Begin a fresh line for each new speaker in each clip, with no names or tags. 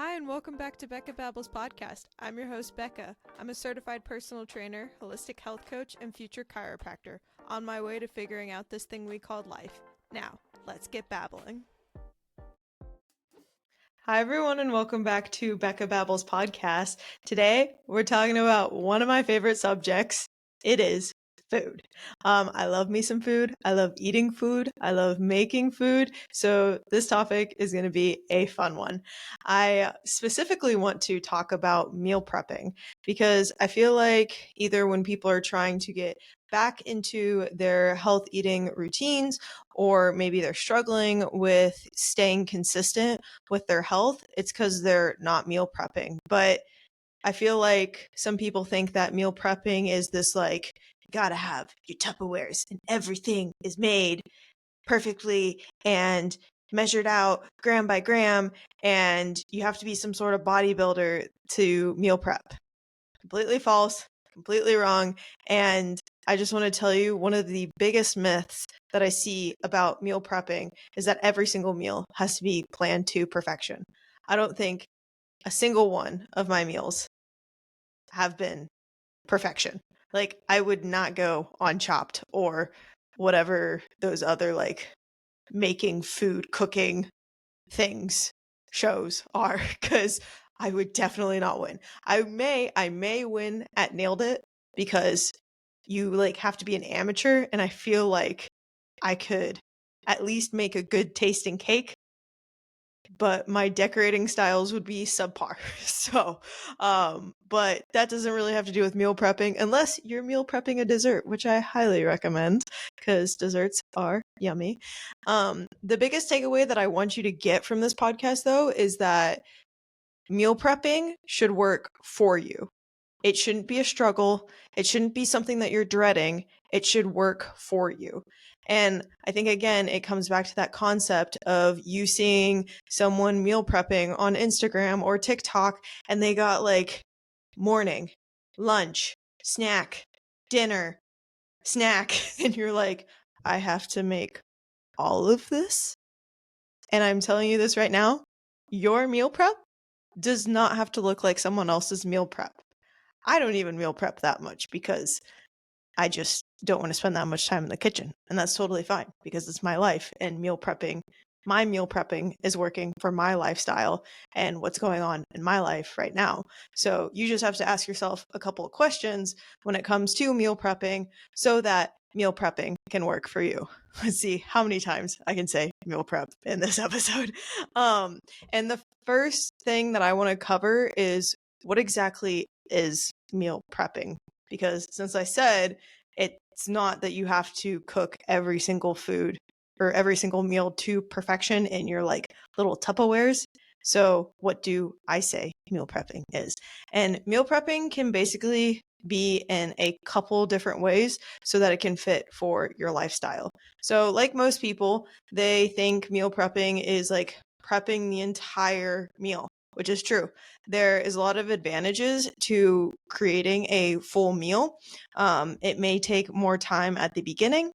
Hi, and welcome back to Becca Babbles podcast. I'm your host, Becca. I'm a certified personal trainer, holistic health coach, and future chiropractor on my way to figuring out this thing we called life. Now, let's get babbling. Hi, everyone, and welcome back to Becca Babbles podcast. Today, we're talking about one of my favorite subjects. It is food. I love me some food. I love eating food. I love making food. So this topic is going to be a fun one. I specifically want to talk about meal prepping because I feel like either when people are trying to get back into their health eating routines, or maybe they're struggling with staying consistent with their health, it's because they're not meal prepping. But I feel like some people think that meal prepping is this like, you gotta have your Tupperwares and everything is made perfectly and measured out gram by gram, and you have to be some sort of bodybuilder to meal prep. Completely false, completely wrong. And I just want to tell you one of the biggest myths that I see about meal prepping is that every single meal has to be planned to perfection. I don't think a single one of my meals have been perfection. Like, I would not go on Chopped or whatever those other like making food, cooking things shows are, because I would definitely not win. I may win at Nailed It because you like have to be an amateur, and I feel like I could at least make a good tasting cake, but my decorating styles would be subpar. So, but that doesn't really have to do with meal prepping unless you're meal prepping a dessert, which I highly recommend because desserts are yummy. The biggest takeaway that I want you to get from this podcast, though, is that meal prepping should work for you. It shouldn't be a struggle. It shouldn't be something that you're dreading. It should work for you. And I think, again, it comes back to that concept of you seeing someone meal prepping on Instagram or TikTok, and they got like morning, lunch, snack, dinner, snack. And you're like, I have to make all of this. And I'm telling you this right now, your meal prep does not have to look like someone else's meal prep. I don't even meal prep that much because I just don't want to spend that much time in the kitchen. And that's totally fine because it's my life, and my meal prepping is working for my lifestyle and what's going on in my life right now. So you just have to ask yourself a couple of questions when it comes to meal prepping so that meal prepping can work for you. Let's see how many times I can say meal prep in this episode. And the first thing that I want to cover is what exactly is meal prepping, because since I said it's not that you have to cook every single food or every single meal to perfection in your like little Tupperwares. So what do I say meal prepping is? And meal prepping can basically be in a couple different ways so that it can fit for your lifestyle. So like most people, they think meal prepping is like prepping the entire meal, which is true. There is a lot of advantages to creating a full meal. It may take more time at the beginning,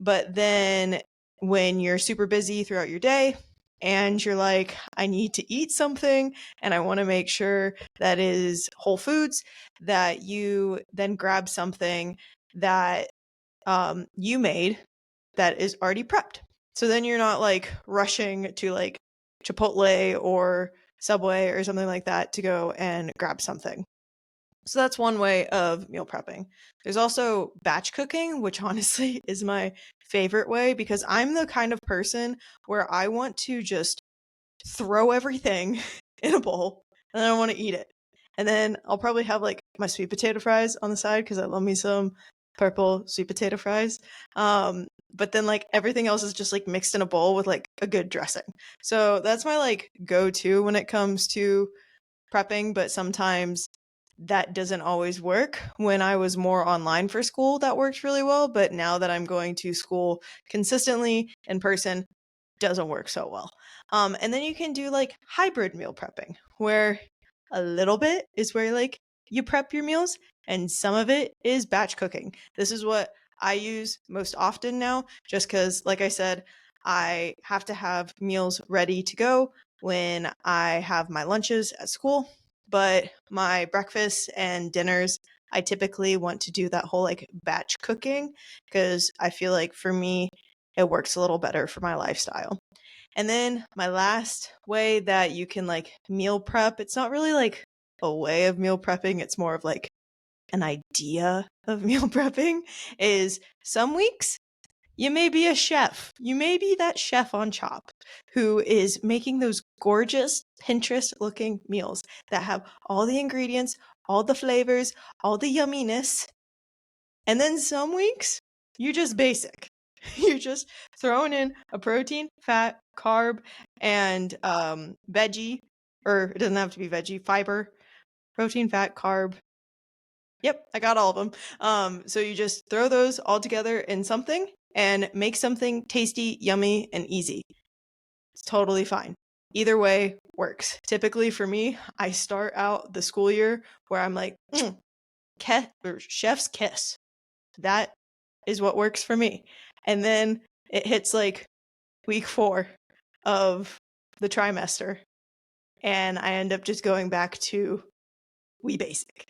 but then when you're super busy throughout your day and you're like, I need to eat something and I want to make sure that is whole foods, that you then grab something that you made that is already prepped. So then you're not like rushing to like Chipotle or Subway or something like that to go and grab something. So that's one way of meal prepping. There's also batch cooking, which honestly is my favorite way because I'm the kind of person where I want to just throw everything in a bowl and then I want to eat it. And then I'll probably have like my sweet potato fries on the side because I love me some purple sweet potato fries. But then like everything else is just like mixed in a bowl with like a good dressing. So that's my like go-to when it comes to prepping, but sometimes that doesn't always work. When I was more online for school, that worked really well. But now that I'm going to school consistently in person, doesn't work so well. And then you can do like hybrid meal prepping, where a little bit is where like you prep your meals and some of it is batch cooking. This is what I use most often now, just because, like I said, I have to have meals ready to go when I have my lunches at school, but my breakfasts and dinners, I typically want to do that whole like batch cooking because I feel like for me, it works a little better for my lifestyle. And then my last way that you can like meal prep, it's not really like a way of meal prepping, it's more of like an idea of meal prepping, is some weeks you may be a chef. You may be that chef on Chop who is making those gorgeous Pinterest looking meals that have all the ingredients, all the flavors, all the yumminess. And then some weeks, you're just basic. You're just throwing in a protein, fat, carb, and veggie, or it doesn't have to be veggie, fiber, protein, fat, carb. Yep, I got all of them. So you just throw those all together in something and make something tasty, yummy, and easy. It's totally fine. Either way works. Typically for me, I start out the school year where I'm like, chef's kiss. That is what works for me. And then it hits like week 4 of the trimester. And I end up just going back to we basic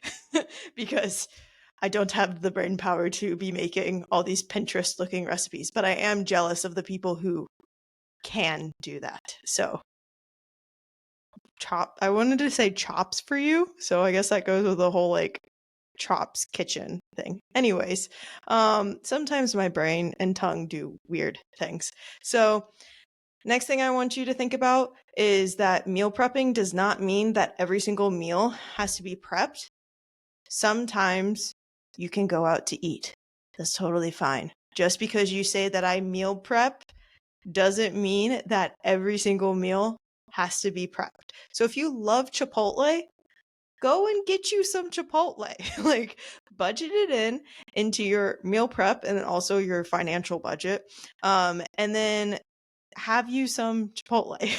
because I don't have the brain power to be making all these Pinterest looking recipes, but I am jealous of the people who can do that. So I wanted to say chops for you. So I guess that goes with the whole like chops kitchen thing. Anyways, sometimes my brain and tongue do weird things. So next thing I want you to think about is that meal prepping does not mean that every single meal has to be prepped. Sometimes you can go out to eat. That's totally fine. Just because you say that I meal prep doesn't mean that every single meal has to be prepped. So if you love Chipotle, go and get you some Chipotle. Like budget it into your meal prep and then also your financial budget. And then have you some Chipotle.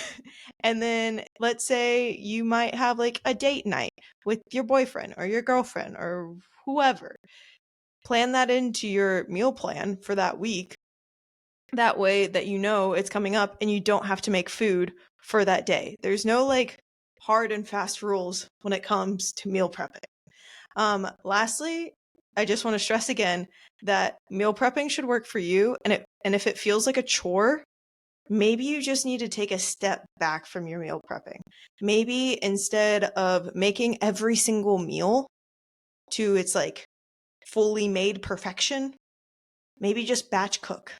And then let's say you might have like a date night with your boyfriend or your girlfriend or whoever. Plan that into your meal plan for that week. That way that you know it's coming up and you don't have to make food for that day. There's no like hard and fast rules when it comes to meal prepping. Lastly, I just want to stress again that meal prepping should work for you. And if it feels like a chore, maybe you just need to take a step back from your meal prepping. Maybe instead of making every single meal to its like fully made perfection, maybe just batch cook.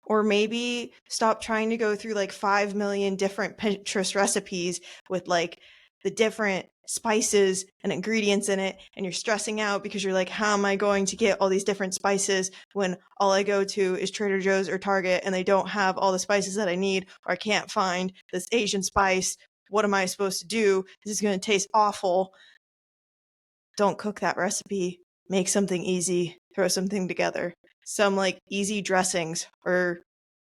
Or maybe stop trying to go through like 5 million different Pinterest recipes with like the different spices and ingredients in it. And you're stressing out because you're like, how am I going to get all these different spices when all I go to is Trader Joe's or Target and they don't have all the spices that I need, or I can't find this Asian spice. What am I supposed to do? This is going to taste awful. Don't cook that recipe. Make something easy. Throw something together. Some like easy dressings or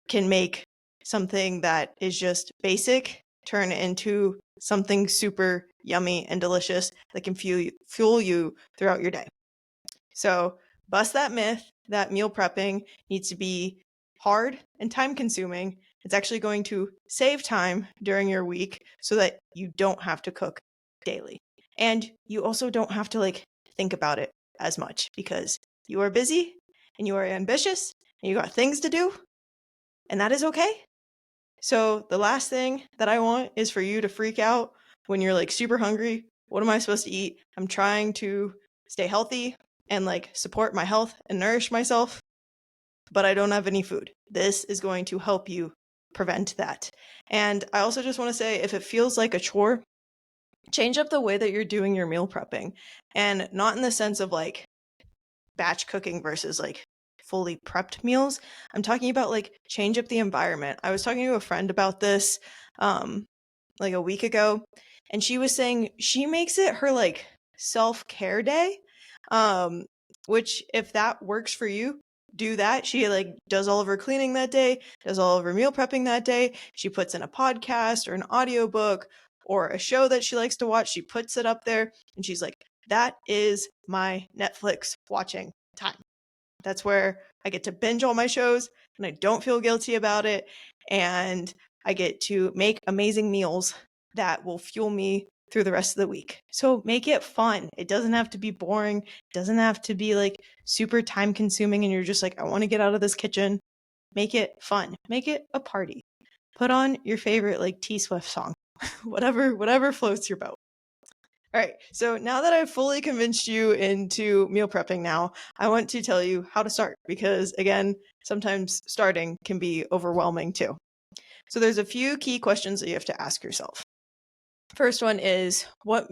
can make something that is just basic turn into something super yummy and delicious that can fuel you throughout your day. So bust that myth that meal prepping needs to be hard and time consuming. It's actually going to save time during your week so that you don't have to cook daily. And you also don't have to like think about it as much because you are busy and you are ambitious and you got things to do, and that is okay. So the last thing that I want is for you to freak out when you're like super hungry. What am I supposed to eat? I'm trying to stay healthy and like support my health and nourish myself, but I don't have any food. This is going to help you prevent that. And I also just want to say, if it feels like a chore, change up the way that you're doing your meal prepping, and not in the sense of like batch cooking versus like fully prepped meals. I'm talking about like change up the environment. I was talking to a friend about this like a week ago, and she was saying she makes it her like self-care day. Which if that works for you, do that. She like does all of her cleaning that day, does all of her meal prepping that day. She puts in a podcast or an audiobook or a show that she likes to watch. She puts it up there and she's like, that is my Netflix watching time. That's where I get to binge all my shows and I don't feel guilty about it. And I get to make amazing meals that will fuel me through the rest of the week. So make it fun. It doesn't have to be boring. It doesn't have to be like super time consuming and you're just like, I want to get out of this kitchen. Make it fun. Make it a party. Put on your favorite like T Swift song. whatever floats your boat. All right. So now that I've fully convinced you into meal prepping now, I want to tell you how to start because again, sometimes starting can be overwhelming too. So there's a few key questions that you have to ask yourself. First one is what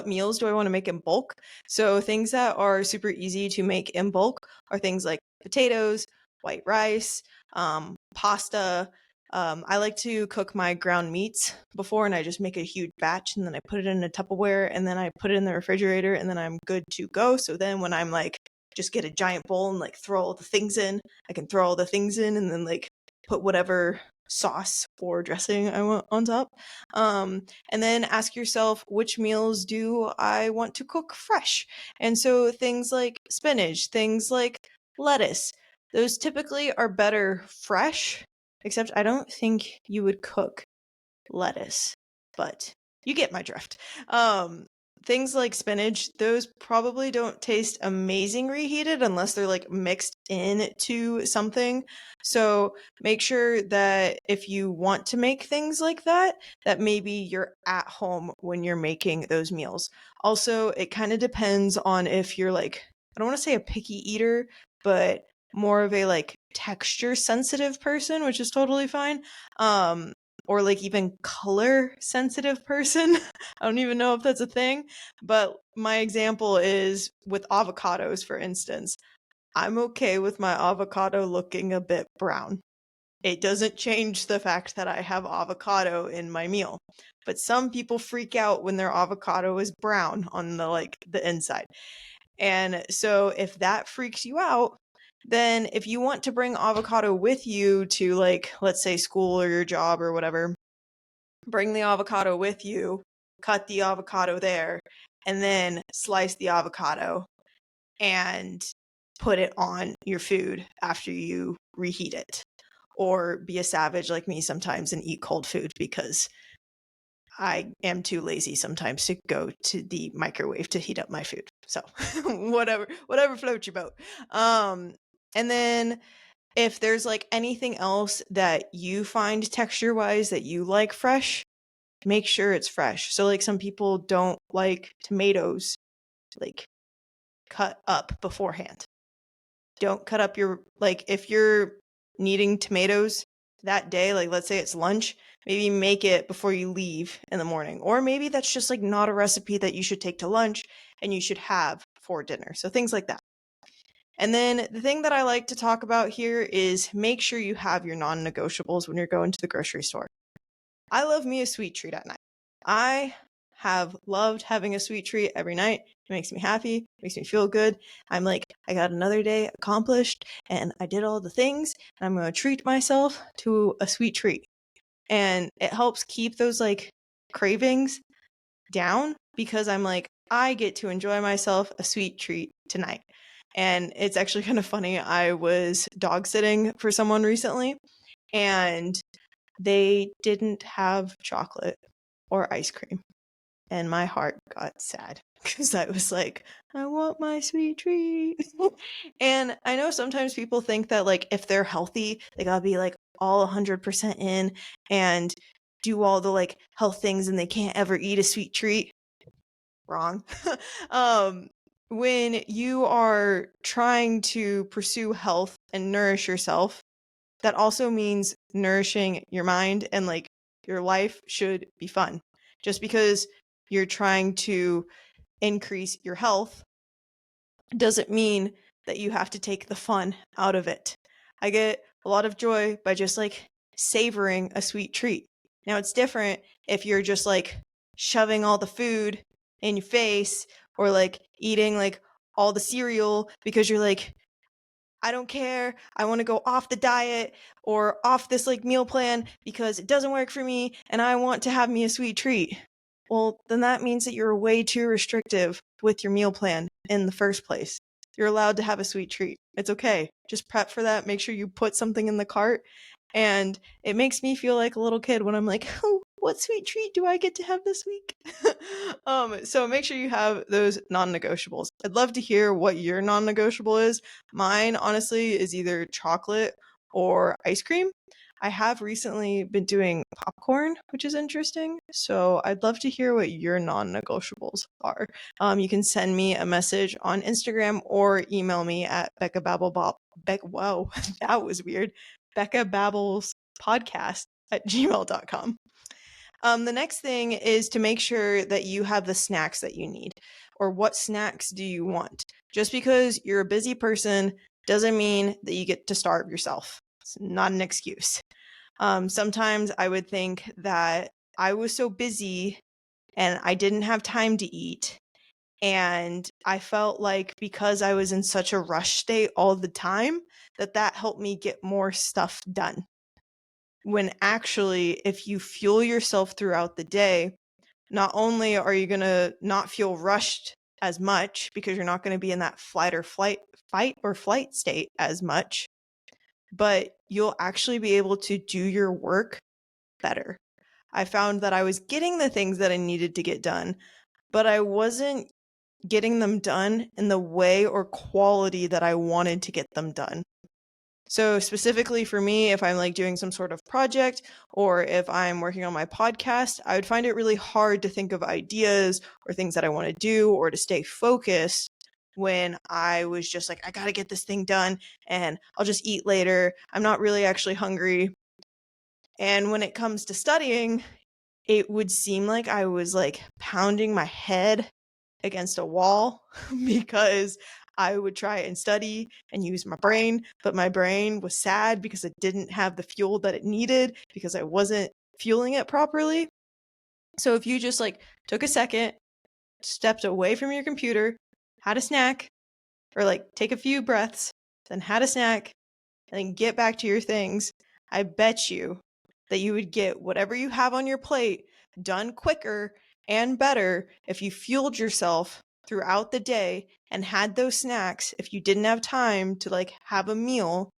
meals do I want to make in bulk? So things that are super easy to make in bulk are things like potatoes, white rice, pasta. I like to cook my ground meats before and I just make a huge batch and then I put it in a Tupperware and then I put it in the refrigerator and then I'm good to go. So then when I'm like, just get a giant bowl and like throw all the things in, I can throw all the things in and then like put whatever sauce or dressing I want on top. And then ask yourself, which meals do I want to cook fresh? And so things like spinach, things like lettuce, those typically are better fresh, except I don't think you would cook lettuce, but you get my drift. Things like spinach, those probably don't taste amazing reheated unless they're like mixed into something. So make sure that if you want to make things like that, that maybe you're at home when you're making those meals. Also, it kind of depends on if you're like, I don't want to say a picky eater, but more of a like texture sensitive person, which is totally fine. Or like even color sensitive person. I don't even know if that's a thing, but my example is with avocados, for instance. I'm okay with my avocado looking a bit brown. It doesn't change the fact that I have avocado in my meal. But some people freak out when their avocado is brown on the inside. And so if that freaks you out, then if you want to bring avocado with you to like let's say school or your job or whatever, bring the avocado with you, cut the avocado there, and then slice the avocado and put it on your food after you reheat it. Or be a savage like me sometimes and eat cold food because I am too lazy sometimes to go to the microwave to heat up my food. So whatever floats your boat. And then if there's like anything else that you find texture wise that you like fresh, make sure it's fresh. So like some people don't like tomatoes like cut up beforehand. Don't cut up your like if you're needing tomatoes that day, like let's say it's lunch, maybe make it before you leave in the morning. Or maybe that's just like not a recipe that you should take to lunch and you should have for dinner. So things like that. And then the thing that I like to talk about here is make sure you have your non-negotiables when you're going to the grocery store. I love me a sweet treat at night. I have loved having a sweet treat every night. It makes me happy, makes me feel good. I'm like, I got another day accomplished and I did all the things and I'm going to treat myself to a sweet treat. And it helps keep those like cravings down because I'm like, I get to enjoy myself a sweet treat tonight. And it's actually kind of funny. I was dog sitting for someone recently and they didn't have chocolate or ice cream. And my heart got sad because I was like, I want my sweet treat. And I know sometimes people think that, like, if they're healthy, they gotta be like all 100% in and do all the like health things and they can't ever eat a sweet treat. Wrong. um, when you are trying to pursue health and nourish yourself, that also means nourishing your mind and like your life should be fun. Just because you're trying to increase your health doesn't mean that you have to take the fun out of it. I get a lot of joy by just like savoring a sweet treat. Now it's different if you're just like shoving all the food in your face or like eating like all the cereal because you're like, I don't care. I want to go off the diet or off this like meal plan because it doesn't work for me and I want to have me a sweet treat. Well, then that means that you're way too restrictive with your meal plan in the first place. You're allowed to have a sweet treat. It's okay. Just prep for that. Make sure you put something in the cart And it makes me feel like a little kid when I'm like, oh, what sweet treat do I get to have this week? So make sure you have those non-negotiables. I'd love to hear what your non-negotiable is. Mine, honestly, is either chocolate or ice cream. I have recently been doing popcorn, which is interesting. So I'd love to hear what your non-negotiables are. You can send me a message on Instagram or email me at whoa, that was weird. BeccaBabblesPodcast@gmail.com. The next thing is to make sure that you have the snacks that you need. Or what snacks do you want? Just because you're a busy person doesn't mean that you get to starve yourself. It's not an excuse. Sometimes I would think that I was so busy and I didn't have time to eat. And I felt like because I was in such a rush state all the time, that helped me get more stuff done. When actually, if you fuel yourself throughout the day, not only are you going to not feel rushed as much because you're not going to be in that fight or flight state as much, but you'll actually be able to do your work better. I found that I was getting the things that I needed to get done, but I wasn't getting them done in the way or quality that I wanted to get them done. So specifically for me, if I'm like doing some sort of project or if I'm working on my podcast, I would find it really hard to think of ideas or things that I want to do or to stay focused when I was just like, I got to get this thing done and I'll just eat later. I'm not really actually hungry. And when it comes to studying, it would seem like I was like pounding my head against a wall because I would try and study and use my brain, but my brain was sad because it didn't have the fuel that it needed because I wasn't fueling it properly. So if you just like took a second, stepped away from your computer, had a snack, or like take a few breaths, then had a snack, and then get back to your things, I bet you that you would get whatever you have on your plate done quicker and better if you fueled yourself throughout the day and had those snacks if you didn't have time to like have a meal,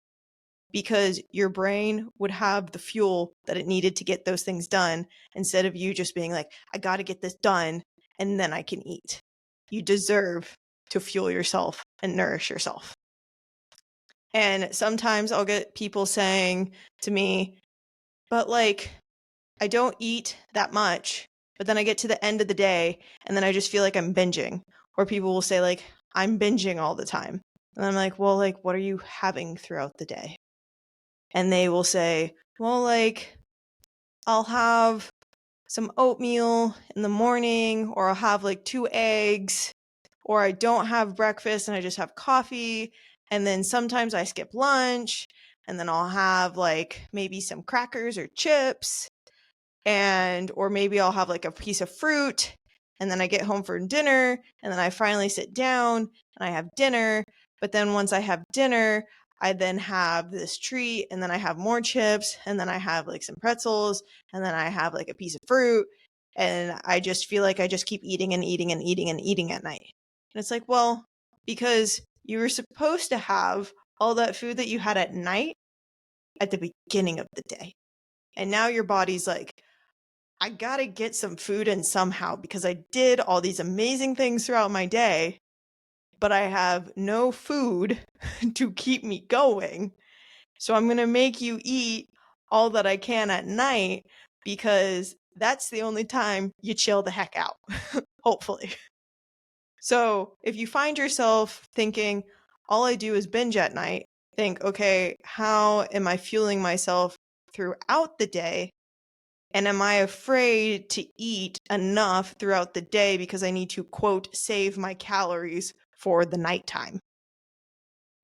because your brain would have the fuel that it needed to get those things done instead of you just being like, I got to get this done and then I can eat. You deserve to fuel yourself and nourish yourself. And sometimes I'll get people saying to me, but like, I don't eat that much, but then I get to the end of the day and then I just feel like I'm binging. Or people will say like, I'm binging all the time. And I'm like, well, like, what are you having throughout the day? And they will say, well, like, I'll have some oatmeal in the morning, or I'll have like 2 eggs, or I don't have breakfast and I just have coffee. And then sometimes I skip lunch and then I'll have like maybe some crackers or chips, and or maybe I'll have like a piece of fruit, and then I get home for dinner and then I finally sit down and I have dinner. But then once I have dinner, I then have this treat and then I have more chips and then I have like some pretzels and then I have like a piece of fruit, and I just feel like I just keep eating and eating and eating and eating at night. And it's like, well, because you were supposed to have all that food that you had at night at the beginning of the day. And now your body's like, I gotta get some food in somehow because I did all these amazing things throughout my day, but I have no food to keep me going. So I'm gonna make you eat all that I can at night because that's the only time you chill the heck out, hopefully. So if you find yourself thinking, all I do is binge at night, think, okay, how am I fueling myself throughout the day? And am I afraid to eat enough throughout the day because I need to, quote, save my calories for the nighttime?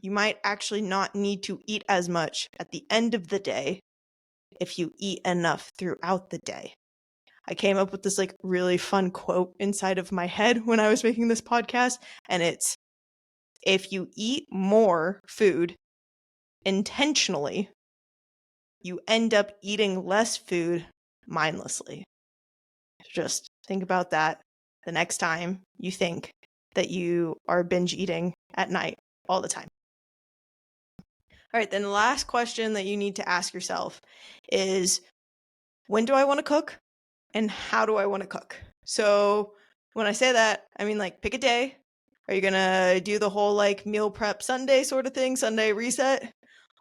You might actually not need to eat as much at the end of the day if you eat enough throughout the day. I came up with this like really fun quote inside of my head when I was making this podcast, and it's, if you eat more food intentionally, you end up eating less food mindlessly. Just think about that the next time you think that you are binge eating at night all the time. All right, then the last question that you need to ask yourself is, when do I want to cook and how do I want to cook? So when I say that, I mean like pick a day. Are you going to do the whole like meal prep Sunday sort of thing, Sunday reset?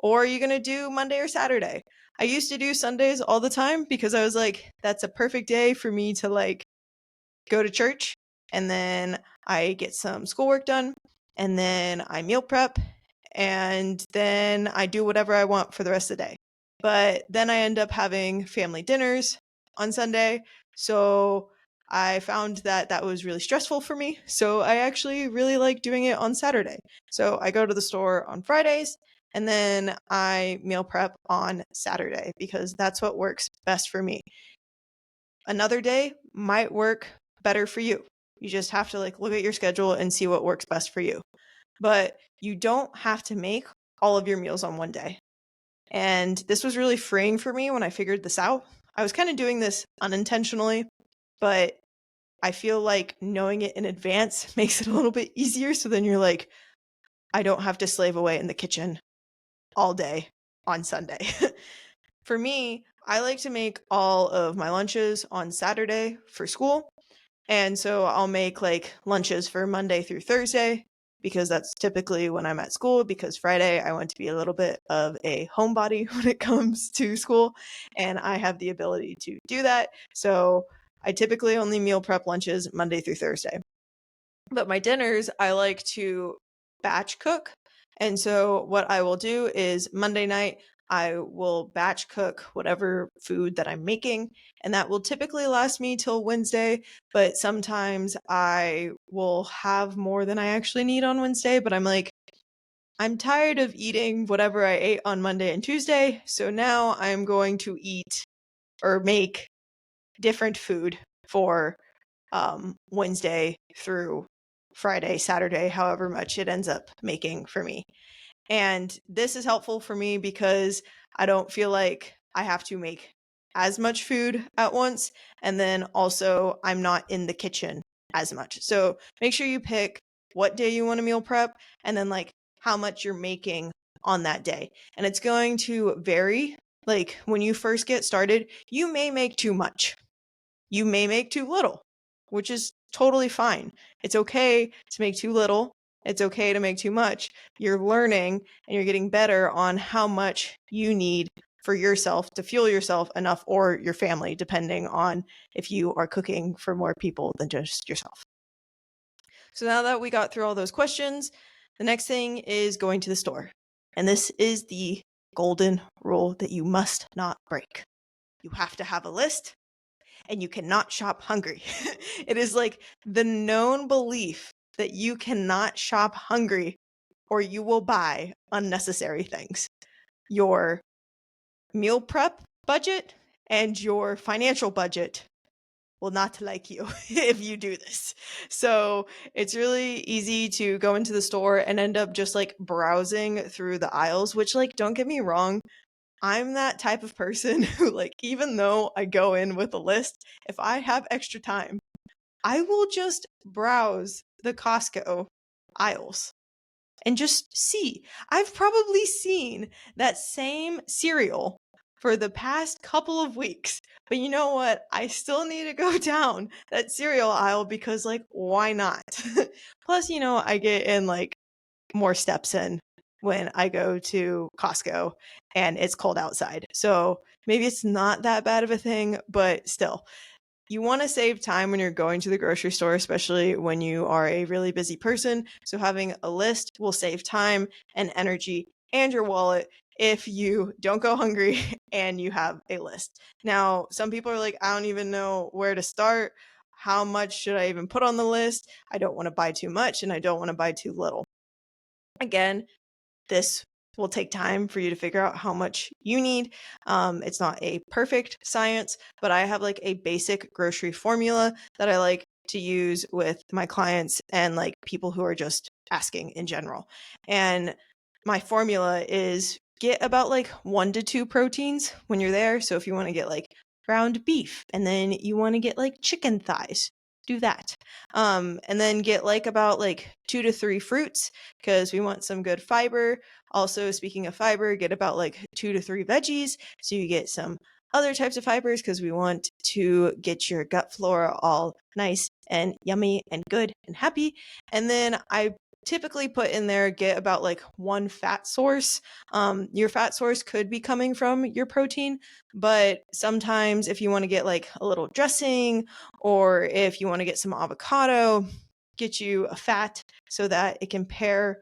Or are you going to do Monday or Saturday? I used to do Sundays all the time because I was like, that's a perfect day for me to like go to church and then I get some schoolwork done and then I meal prep and then I do whatever I want for the rest of the day. But then I end up having family dinners on Sunday. So I found that that was really stressful for me. So I actually really like doing it on Saturday. So I go to the store on Fridays and then I meal prep on Saturday because that's what works best for me. Another day might work better for you. You just have to like look at your schedule and see what works best for you. But you don't have to make all of your meals on one day. And this was really freeing for me when I figured this out. I was kind of doing this unintentionally, but I feel like knowing it in advance makes it a little bit easier. So then you're like, I don't have to slave away in the kitchen all day on Sunday. For me, I like to make all of my lunches on Saturday for school. And so I'll make like lunches for Monday through Thursday because that's typically when I'm at school. Because Friday, I want to be a little bit of a homebody when it comes to school. And I have the ability to do that. So I typically only meal prep lunches Monday through Thursday. But my dinners, I like to batch cook. And so what I will do is Monday night, I will batch cook whatever food that I'm making. And that will typically last me till Wednesday. But sometimes I will have more than I actually need on Wednesday. But I'm like, I'm tired of eating whatever I ate on Monday and Tuesday. So now I'm going to eat or make different food for Wednesday through Friday, Saturday, however much it ends up making for me. And this is helpful for me because I don't feel like I have to make as much food at once. And then also, I'm not in the kitchen as much. So make sure you pick what day you want to meal prep and then like how much you're making on that day. And it's going to vary. Like when you first get started, you may make too much. You may make too little, which is totally fine. It's okay to make too little. It's okay to make too much. You're learning and you're getting better on how much you need for yourself to fuel yourself enough or your family, depending on if you are cooking for more people than just yourself. So now that we got through all those questions, the next thing is going to the store. And this is the golden rule that you must not break. You have to have a list and you cannot shop hungry. It is like the known belief that you cannot shop hungry or you will buy unnecessary things. Your meal prep budget and your financial budget will not like you if you do this. So it's really easy to go into the store and end up just like browsing through the aisles, which like, don't get me wrong, I'm that type of person who, like, even though I go in with a list, if I have extra time, I will just browse the Costco aisles and just see. I've probably seen that same cereal for the past couple of weeks. But you know what? I still need to go down that cereal aisle because, like, why not? Plus, you know, I get in like more steps in when I go to Costco and it's cold outside. So maybe it's not that bad of a thing, but still, you want to save time when you're going to the grocery store, especially when you are a really busy person. So having a list will save time and energy and your wallet if you don't go hungry and you have a list. Now, some people are like, I don't even know where to start. How much should I even put on the list? I don't want to buy too much and I don't want to buy too little. Again, this will take time for you to figure out how much you need. It's not a perfect science, but I have like a basic grocery formula that I like to use with my clients and like people who are just asking in general. And my formula is get about like 1 to 2 proteins when you're there. So if you want to get like ground beef and then you want to get like chicken thighs, do that. And then get like about like 2 to 3 fruits because we want some good fiber. Also, speaking of fiber, get about like 2 to 3 veggies so you get some other types of fibers because we want to get your gut flora all nice and yummy and good and happy. And then I typically put in there, get about like 1 fat source. Your fat source could be coming from your protein, but sometimes if you want to get like a little dressing or if you want to get some avocado, get you a fat so that it can pair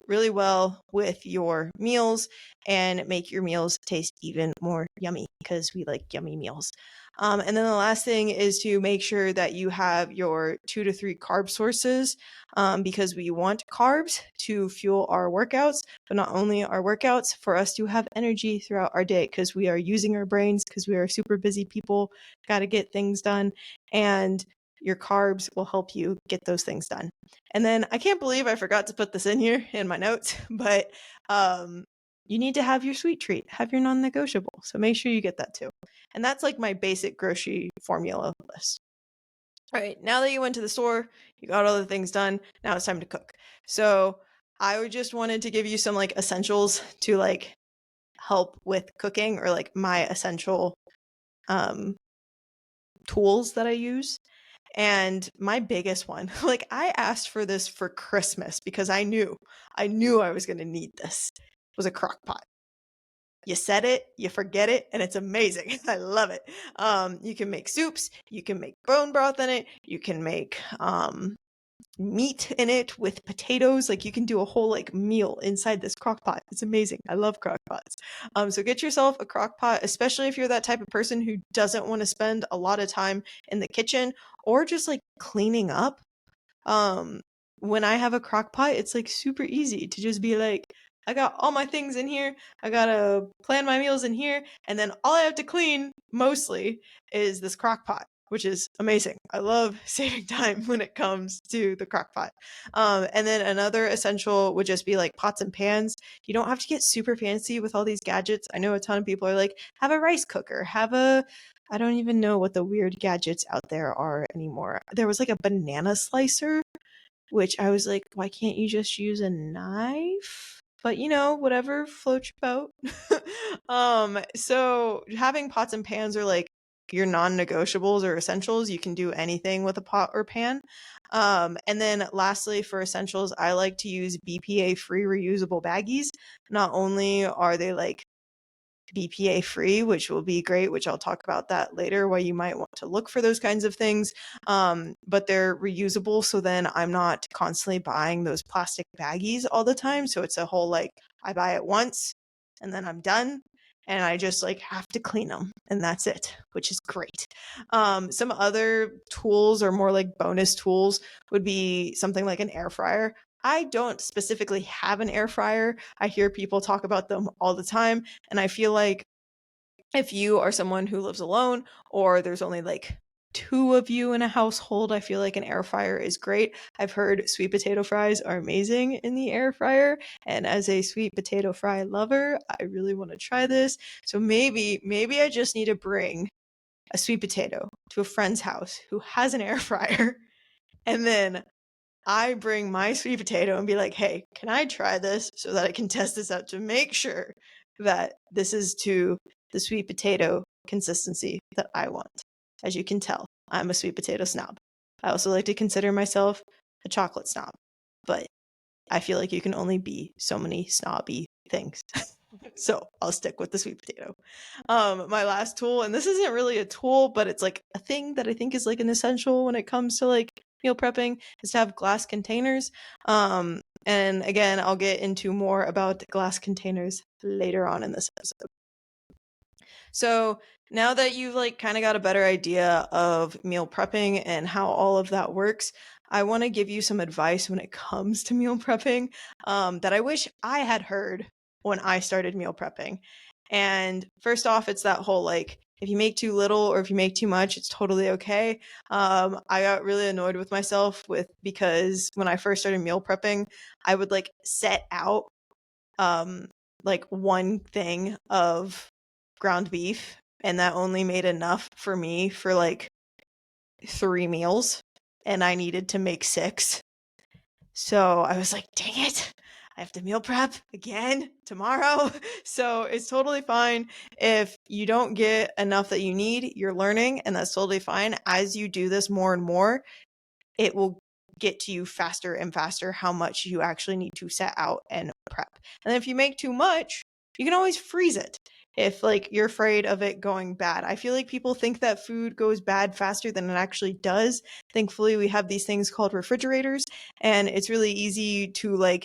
really well with your meals and make your meals taste even more yummy because we like yummy meals. And then the last thing is to make sure that you have your 2 to 3 carb sources because we want carbs to fuel our workouts, but not only our workouts, for us to have energy throughout our day because we are using our brains because we are super busy people, got to get things done. And your carbs will help you get those things done. And then I can't believe I forgot to put this in here in my notes, but you need to have your sweet treat, have your non-negotiable. So make sure you get that too. And that's like my basic grocery formula list. All right, now that you went to the store, you got all the things done, now it's time to cook. So I just wanted to give you some like essentials to like help with cooking or like my essential tools that I use. And my biggest one, like I asked for this for Christmas because I knew I was going to need this, was a crock pot. You set it, you forget it, and it's amazing. I love it. You can make soups, you can make bone broth in it, you can make meat in it with potatoes. Like you can do a whole like meal inside this crock pot. It's amazing. I love crock pots. So get yourself a crock pot, especially if you're that type of person who doesn't want to spend a lot of time in the kitchen or just like cleaning up. When I have a crock pot, it's like super easy to just be like, I got all my things in here. I gotta plan my meals in here. And then all I have to clean mostly is this crock pot, which is amazing. I love saving time when it comes to the crock pot. And then another essential would just be like pots and pans. You don't have to get super fancy with all these gadgets. I know a ton of people are like, have a rice cooker, I don't even know what the weird gadgets out there are anymore. There was like a banana slicer, which I was like, why can't you just use a knife? But you know, whatever floats your boat. So having pots and pans are like your non-negotiables or essentials. You can do anything with a pot or pan. And then lastly, for essentials, I like to use BPA free reusable baggies. Not only are they like BPA free, which will be great, which I'll talk about that later, why you might want to look for those kinds of things. But they're reusable. So then I'm not constantly buying those plastic baggies all the time. So it's a whole like, I buy it once and then I'm done. And I just like have to clean them and that's it, which is great. Some other tools or more like bonus tools would be something like an air fryer. I don't specifically have an air fryer. I hear people talk about them all the time. And I feel like if you are someone who lives alone or there's only like 2 of you in a household, I feel like an air fryer is great. I've heard sweet potato fries are amazing in the air fryer. And as a sweet potato fry lover, I really want to try this. So maybe I just need to bring a sweet potato to a friend's house who has an air fryer. And then I bring my sweet potato and be like, hey, can I try this so that I can test this out to make sure that this is to the sweet potato consistency that I want? As you can tell, I'm a sweet potato snob. I also like to consider myself a chocolate snob, but I feel like you can only be so many snobby things. So I'll stick with the sweet potato. My last tool, and this isn't really a tool, but it's like a thing that I think is like an essential when it comes to like meal prepping, is to have glass containers. And again, I'll get into more about glass containers later on in this episode. So now that you've like kind of got a better idea of meal prepping and how all of that works, I want to give you some advice when it comes to meal prepping that I wish I had heard when I started meal prepping. And first off, it's that whole like, if you make too little or if you make too much, it's totally okay. I got really annoyed with myself because when I first started meal prepping, I would like set out um, like one thing of ground beef, and that only made enough for me for like 3 meals. and I needed to make 6. So I was like, dang it, I have to meal prep again tomorrow. So it's totally fine if you don't get enough that you need. You're learning, and that's totally fine. As you do this more and more, it will get to you faster and faster how much you actually need to set out and prep. And then if you make too much, you can always freeze it if like you're afraid of it going bad. I feel like people think that food goes bad faster than it actually does. Thankfully, we have these things called refrigerators, and it's really easy to like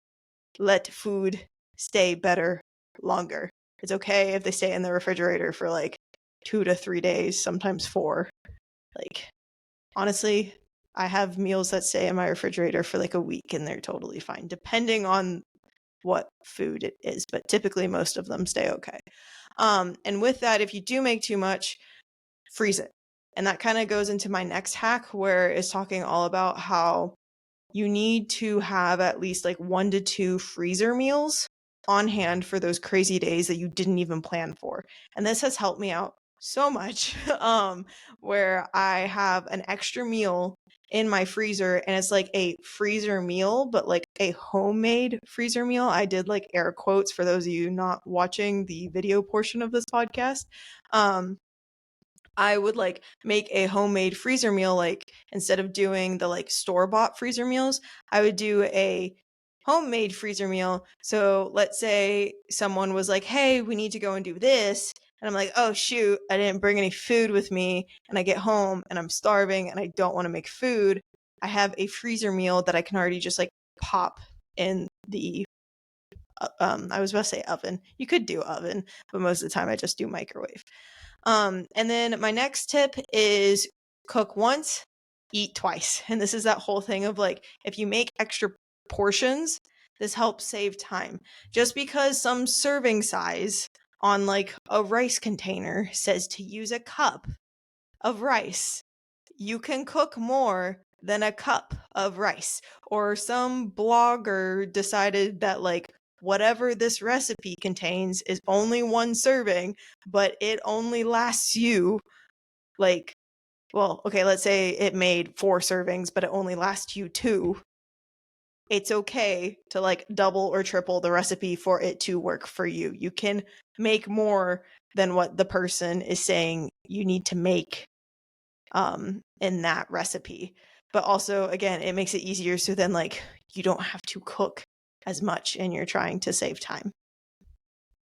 let food stay better longer. It's okay if they stay in the refrigerator for like 2 to 3 days, sometimes 4. Like honestly, I have meals that stay in my refrigerator for like a week and they're totally fine, depending on what food it is, but typically most of them stay okay. And with that, if you do make too much, freeze it. And that kind of goes into my next hack, where it's talking all about how you need to have at least like 1 to 2 freezer meals on hand for those crazy days that you didn't even plan for. And this has helped me out so much, where I have an extra meal in my freezer, and it's like a freezer meal, but like a homemade freezer meal. I did like air quotes for those of you not watching the video portion of this podcast. I would like make a homemade freezer meal. Like instead of doing the like store-bought freezer meals, I would do a homemade freezer meal. So let's say someone was like, hey, we need to go and do this. And I'm like, oh shoot, I didn't bring any food with me. And I get home and I'm starving and I don't want to make food. I have a freezer meal that I can already just like pop in the I was about to say oven. You could do oven, but most of the time I just do microwave. And then my next tip is cook once, eat twice. And this is that whole thing of like, if you make extra portions, this helps save time. Just because some serving size on like a rice container says to use a cup of rice, you can cook more than a cup of rice. Or some blogger decided that like whatever this recipe contains is only 1 serving, but it only lasts you like, well, okay, let's say it made 4 servings, but it only lasts you 2. It's okay to like double or triple the recipe for it to work for you. You can make more than what the person is saying you need to make in that recipe. But also, again, it makes it easier so then like you don't have to cook as much and you're trying to save time.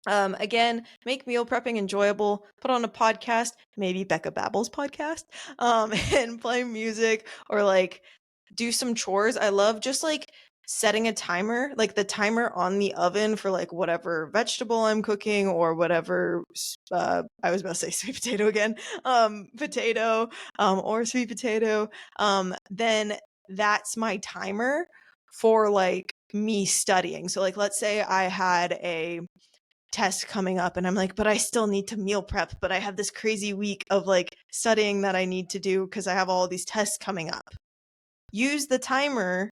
Again, make meal prepping enjoyable. Put on a podcast, maybe Becca Babel's podcast, and play music or like do some chores. I love just like setting a timer, like the timer on the oven for like whatever vegetable I'm cooking or whatever. I was about to say sweet potato again, potato, or sweet potato. Then that's my timer for like me studying. So like, let's say I had a test coming up and I'm like, but I still need to meal prep, but I have this crazy week of like studying that I need to do because I have all these tests coming up. Use the timer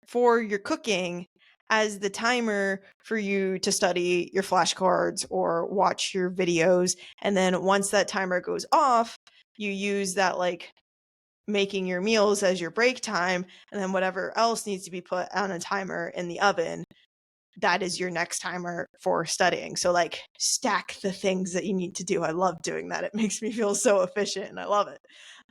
for your cooking as the timer for you to study your flashcards or watch your videos. And then once that timer goes off, you use that like making your meals as your break time. And then whatever else needs to be put on a timer in the oven, that is your next timer for studying. So like stack the things that you need to do. I love doing that. It makes me feel so efficient and I love it.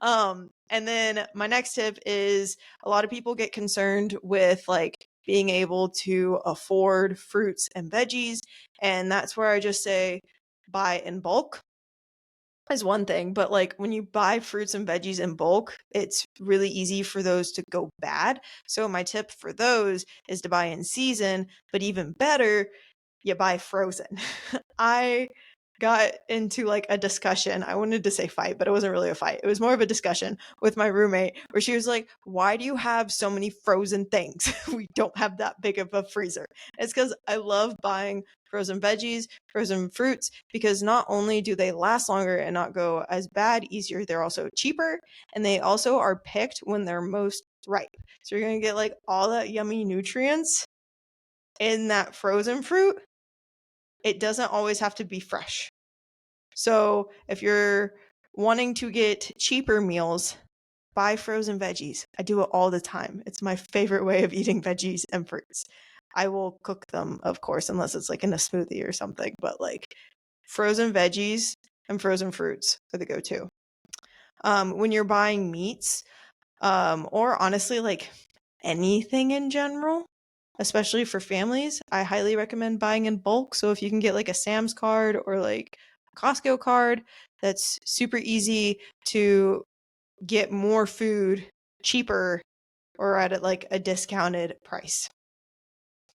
And then my next tip is a lot of people get concerned with like being able to afford fruits and veggies. And that's where I just say buy in bulk is one thing, but like when you buy fruits and veggies in bulk, it's really easy for those to go bad. So my tip for those is to buy in season, but even better, you buy frozen. I got into like a discussion. I wanted to say fight, but it wasn't really a fight. It was more of a discussion with my roommate where she was like, why do you have so many frozen things? We don't have that big of a freezer. It's because I love buying frozen veggies, frozen fruits, because not only do they last longer and not go as bad easier, they're also cheaper and they also are picked when they're most ripe. So you're going to get like all that yummy nutrients in that frozen fruit. It doesn't always have to be fresh. So if you're wanting to get cheaper meals, buy frozen veggies. I do it all the time. It's my favorite way of eating veggies and fruits. I will cook them, of course, unless it's like in a smoothie or something, but like frozen veggies and frozen fruits are the go-to. When you're buying meats, or honestly, like anything in general, especially for families, I highly recommend buying in bulk. So if you can get like a Sam's card or like a Costco card, that's super easy to get more food cheaper or at like a discounted price.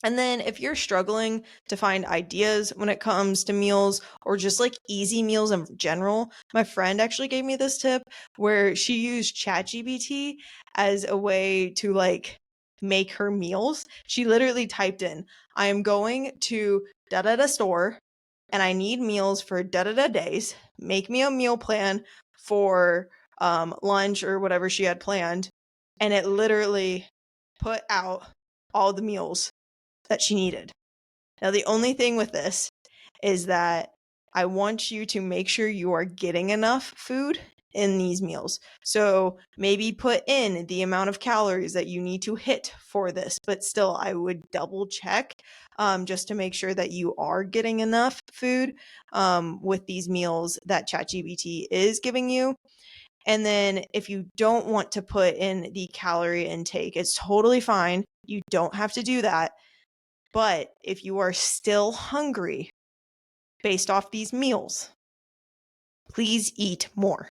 And then if you're struggling to find ideas when it comes to meals or just like easy meals in general, my friend actually gave me this tip where she used ChatGPT as a way to like make her meals. She literally typed in, I am going to da da da store and I need meals for da da da days. Make me a meal plan for lunch or whatever she had planned. And it literally put out all the meals that she needed. Now, the only thing with this is that I want you to make sure you are getting enough food in these meals. So maybe put in the amount of calories that you need to hit for this, but still, I would double check just to make sure that you are getting enough food with these meals that ChatGPT is giving you. And then if you don't want to put in the calorie intake, it's totally fine. You don't have to do that. But if you are still hungry based off these meals, please eat more.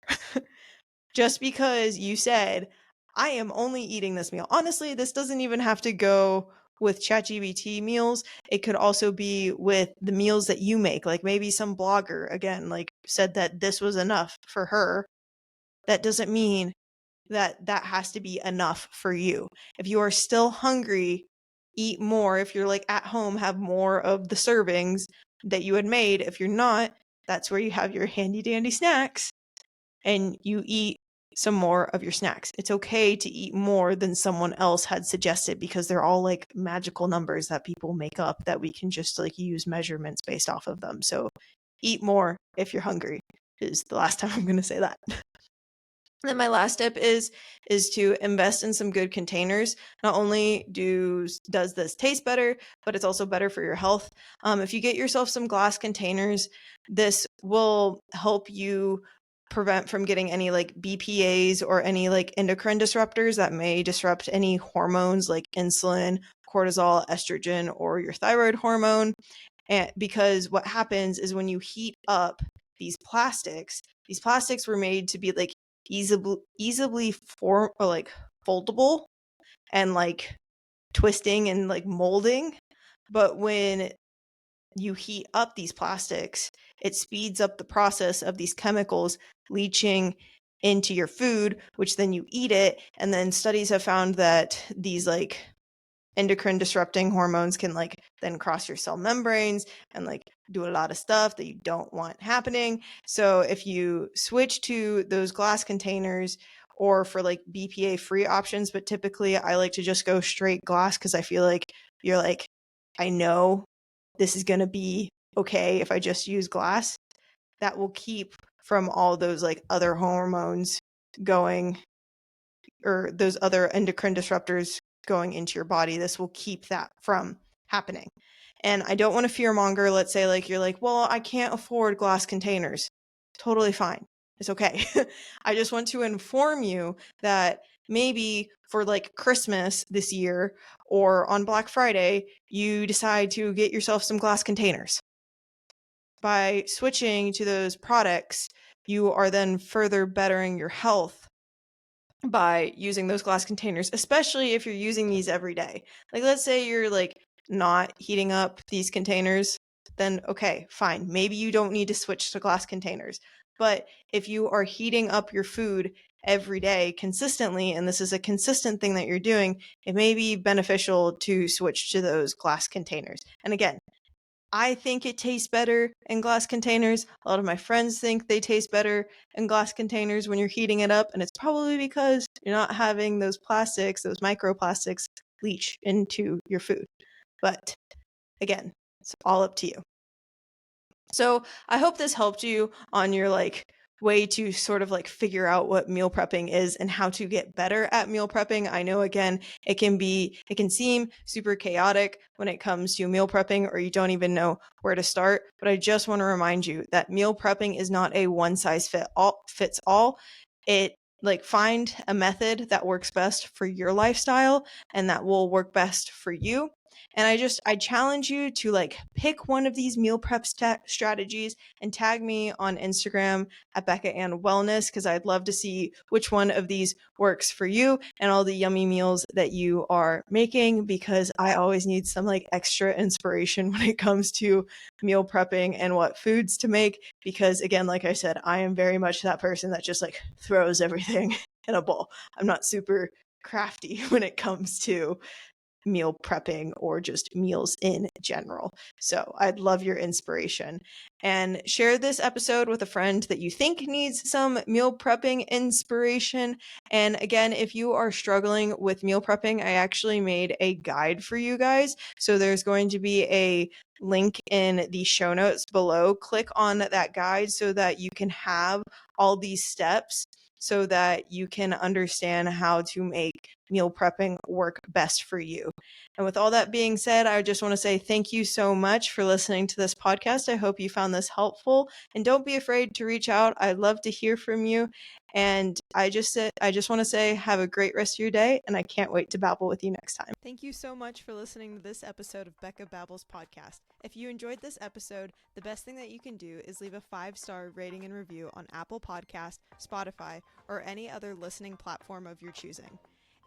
Just because you said, I am only eating this meal. Honestly, this doesn't even have to go with ChatGPT meals. It could also be with the meals that you make. Like maybe some blogger, again, like said that this was enough for her. That doesn't mean that that has to be enough for you. If you are still hungry, eat more. If you're like at home, have more of the servings that you had made. If you're not, that's where you have your handy dandy snacks and you eat some more of your snacks. It's okay to eat more than someone else had suggested because they're all like magical numbers that people make up that we can just like use measurements based off of them. So eat more if you're hungry is the last time I'm going to say that. Then my last tip is to invest in some good containers. Not only does this taste better, but it's also better for your health. If you get yourself some glass containers, this will help you prevent from getting any like BPAs or any like endocrine disruptors that may disrupt any hormones like insulin, cortisol, estrogen, or your thyroid hormone. And because what happens is when you heat up these plastics were made to be like easily form or like foldable and like twisting and like molding. But when you heat up these plastics, it speeds up the process of these chemicals leaching into your food, which then you eat it. And then studies have found that these like endocrine disrupting hormones can like then cross your cell membranes and like do a lot of stuff that you don't want happening. So if you switch to those glass containers or for like BPA free options, but typically I like to just go straight glass because I feel like you're like, I know this is going to be okay if I just use glass. That will keep from all those like other hormones going or those other endocrine disruptors going into your body. This will keep that from happening. And I don't want to fearmonger. Let's say like you're like, well, I can't afford glass containers. Totally fine. It's okay. I just want to inform you that maybe for like Christmas this year or on Black Friday, you decide to get yourself some glass containers. By switching to those products, you are then further bettering your health by using those glass containers, especially if you're using these every day. Like, let's say you're like not heating up these containers, then okay, fine. Maybe you don't need to switch to glass containers. But if you are heating up your food every day consistently, and this is a consistent thing that you're doing, it may be beneficial to switch to those glass containers. And again, I think it tastes better in glass containers. A lot of my friends think they taste better in glass containers when you're heating it up. And it's probably because you're not having those plastics, those microplastics leach into your food. But again, it's all up to you. So I hope this helped you on your like way to sort of like figure out what meal prepping is and how to get better at meal prepping. I know, again, it can seem super chaotic when it comes to meal prepping, or you don't even know where to start. But I just want to remind you that meal prepping is not a one size fits all. It like find a method that works best for your lifestyle and that will work best for you. And I challenge you to like pick one of these meal prep strategies and tag me on Instagram at Becca and Wellness, because I'd love to see which one of these works for you and all the yummy meals that you are making, because I always need some like extra inspiration when it comes to meal prepping and what foods to make. Because again, like I said, I am very much that person that just like throws everything in a bowl. I'm not super crafty when it comes to meal prepping or just meals in general. So I'd love your inspiration. And share this episode with a friend that you think needs some meal prepping inspiration. And again, if you are struggling with meal prepping, I actually made a guide for you guys. So there's going to be a link in the show notes below. Click on that guide so that you can have all these steps, so that you can understand how to make meal prepping work best for you. And with all that being said, I just want to say thank you so much for listening to this podcast. I hope you found this helpful, and don't be afraid to reach out. I'd love to hear from you. And I just want to say have a great rest of your day, and I can't wait to babble with you next time. Thank you so much for listening to this episode of Becca Babbles podcast. If you enjoyed this episode, the best thing that you can do is leave a 5-star rating and review on Apple Podcast, Spotify, or any other listening platform of your choosing.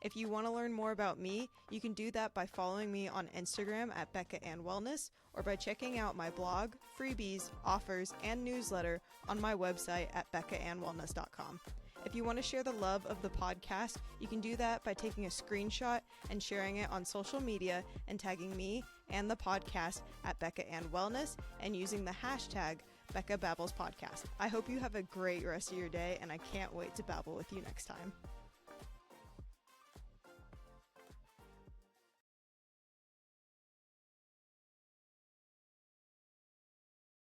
If you want to learn more about me, you can do that by following me on Instagram at Becca and Wellness, or by checking out my blog, freebies, offers, and newsletter on my website at beccaandwellness.com. If you want to share the love of the podcast, you can do that by taking a screenshot and sharing it on social media and tagging me and the podcast at Becca and Wellness and using the hashtag Becca Babbles Podcast. I hope you have a great rest of your day, and I can't wait to babble with you next time.